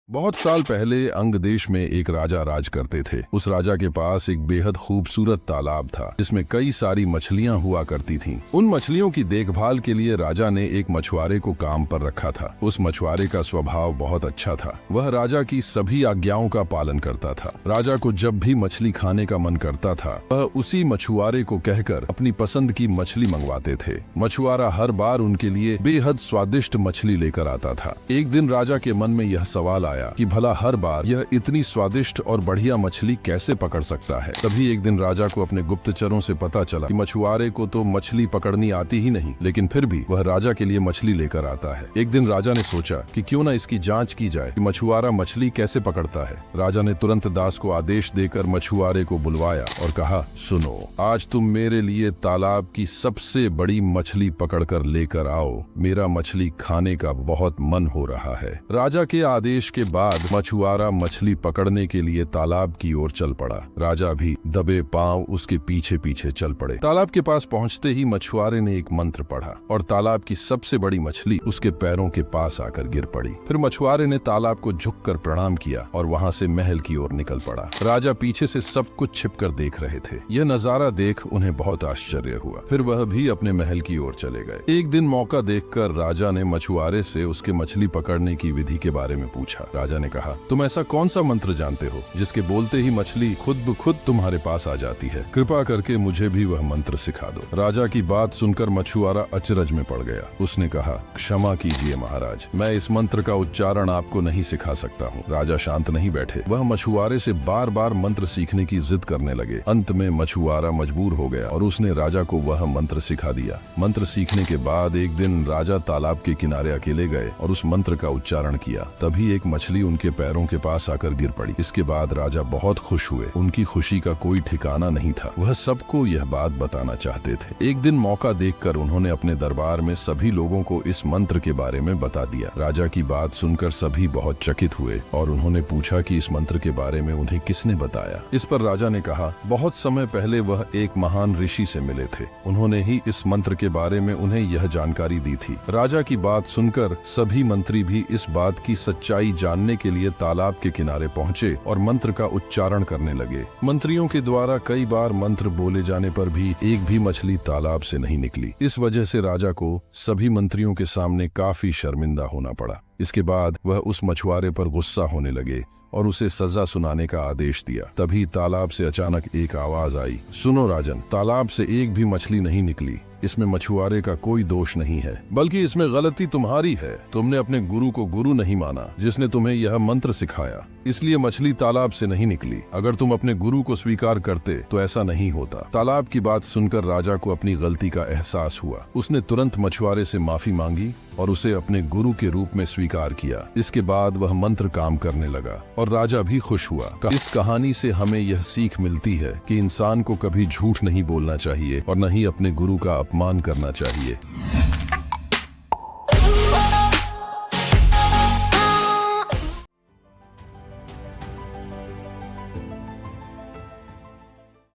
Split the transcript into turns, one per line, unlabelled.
बहुत साल पहले अंग देश में एक राजा राज करते थे। उस राजा के पास एक बेहद खूबसूरत तालाब था जिसमें कई सारी मछलियां हुआ करती थीं। उन मछलियों की देखभाल के लिए राजा ने एक मछुआरे को काम पर रखा था। उस मछुआरे का स्वभाव बहुत अच्छा था। वह राजा की सभी आज्ञाओं का पालन करता था। राजा को जब भी मछली खाने का मन करता था वह उसी मछुआरे को कहकर अपनी पसंद की मछली मंगवाते थे। मछुआरा हर बार उनके लिए बेहद स्वादिष्ट मछली लेकर आता था। एक दिन राजा के मन में यह सवाल आया कि भला हर बार यह इतनी स्वादिष्ट और बढ़िया मछली कैसे पकड़ सकता है। तभी एक दिन राजा को अपने गुप्तचरों से पता चला कि मछुआरे को तो मछली पकड़नी आती ही नहीं, लेकिन फिर भी वह राजा के लिए मछली लेकर आता है। एक दिन राजा ने सोचा कि क्यों न इसकी जांच की जाए कि मछुआरा मछली कैसे पकड़ता है। राजा ने तुरंत दास को आदेश देकर मछुआरे को बुलवाया और कहा, सुनो, आज तुम मेरे लिए तालाब की सबसे बड़ी मछली पकड़कर लेकर आओ। मेरा मछली खाने का बहुत मन हो रहा है। राजा के आदेश के बाद मछुआरा मछली पकड़ने के लिए तालाब की ओर चल पड़ा। राजा भी दबे पांव उसके पीछे पीछे चल पड़े। तालाब के पास पहुंचते ही मछुआरे ने एक मंत्र पढ़ा और तालाब की सबसे बड़ी मछली उसके पैरों के पास आकर गिर पड़ी। फिर मछुआरे ने तालाब को झुककर प्रणाम किया और वहां से महल की ओर निकल पड़ा। राजा पीछे से सब कुछ छिपकर देख रहे थे। यह नजारा देख उन्हें बहुत आश्चर्य हुआ। फिर वह भी अपने महल की ओर चले गए। एक दिन मौका देखकर राजा ने मछुआरे से उसके मछली पकड़ने की विधि के बारे में पूछा। राजा ने कहा, तुम ऐसा कौन सा मंत्र जानते हो जिसके बोलते ही मछली खुद ब खुद तुम्हारे पास आ जाती है? कृपा करके मुझे भी वह मंत्र सिखा दो। राजा की बात सुनकर मछुआरा अचरज में पड़ गया। उसने कहा, क्षमा कीजिए महाराज, मैं इस मंत्र का उच्चारण आपको नहीं सिखा सकता हूँ। राजा शांत नहीं बैठे। वह मछुआरे से बार बार मंत्र सीखने की जिद करने लगे। अंत में मछुआरा मजबूर हो गया और उसने राजा को वह मंत्र सिखा दिया। मंत्र सीखने के बाद एक दिन राजा तालाब के किनारे अकेले गए और उस मंत्र का उच्चारण किया। तभी एक मछली उनके पैरों के पास आकर गिर पड़ी। इसके बाद राजा बहुत खुश हुए। उनकी खुशी का कोई ठिकाना नहीं था। वह सबको यह बात बताना चाहते थे। एक दिन मौका देखकर उन्होंने अपने दरबार में सभी लोगों को इस मंत्र के बारे में बता दिया। राजा की बात सुनकर सभी बहुत चकित हुए और उन्होंने पूछा कि इस मंत्र के बारे में उन्हें किसने बताया। इस पर राजा ने कहा, बहुत समय पहले वह एक महान ऋषि से मिले थे। उन्होंने ही इस मंत्र के बारे में उन्हें यह जानकारी दी थी। राजा की बात सुनकर सभी मंत्री भी इस बात की सच्चाई जानने के लिए तालाब के किनारे पहुंचे और मंत्र का उच्चारण करने लगे। मंत्रियों के द्वारा कई बार मंत्र बोले जाने पर भी एक भी मछली तालाब से नहीं निकली। इस वजह से राजा को सभी मंत्रियों के सामने काफी शर्मिंदा होना पड़ा। इसके बाद वह उस मछुआरे पर गुस्सा होने लगे और उसे सजा सुनाने का आदेश दिया। तभी तालाब से अचानक एक आवाज आई, सुनो राजन, तालाब से एक भी मछली नहीं निकली। इसमें मछुआरे का कोई दोष नहीं है, बल्कि इसमें गलती तुम्हारी है। तुमने अपने गुरु को गुरु नहीं माना जिसने तुम्हें यह मंत्र सिखाया, इसलिए मछली तालाब से नहीं निकली। अगर तुम अपने गुरु को स्वीकार करते तो ऐसा नहीं होता। तालाब की बात सुनकर राजा को अपनी गलती का एहसास हुआ। उसने तुरंत मछुआरे से माफी मांगी और उसे अपने गुरु के रूप में स्वीकार किया। इसके बाद वह मंत्र काम करने लगा और राजा भी खुश हुआ। इस कहानी से हमें यह सीख मिलती है कि इंसान को कभी झूठ नहीं बोलना चाहिए और न ही अपने गुरु का अपमान करना चाहिए।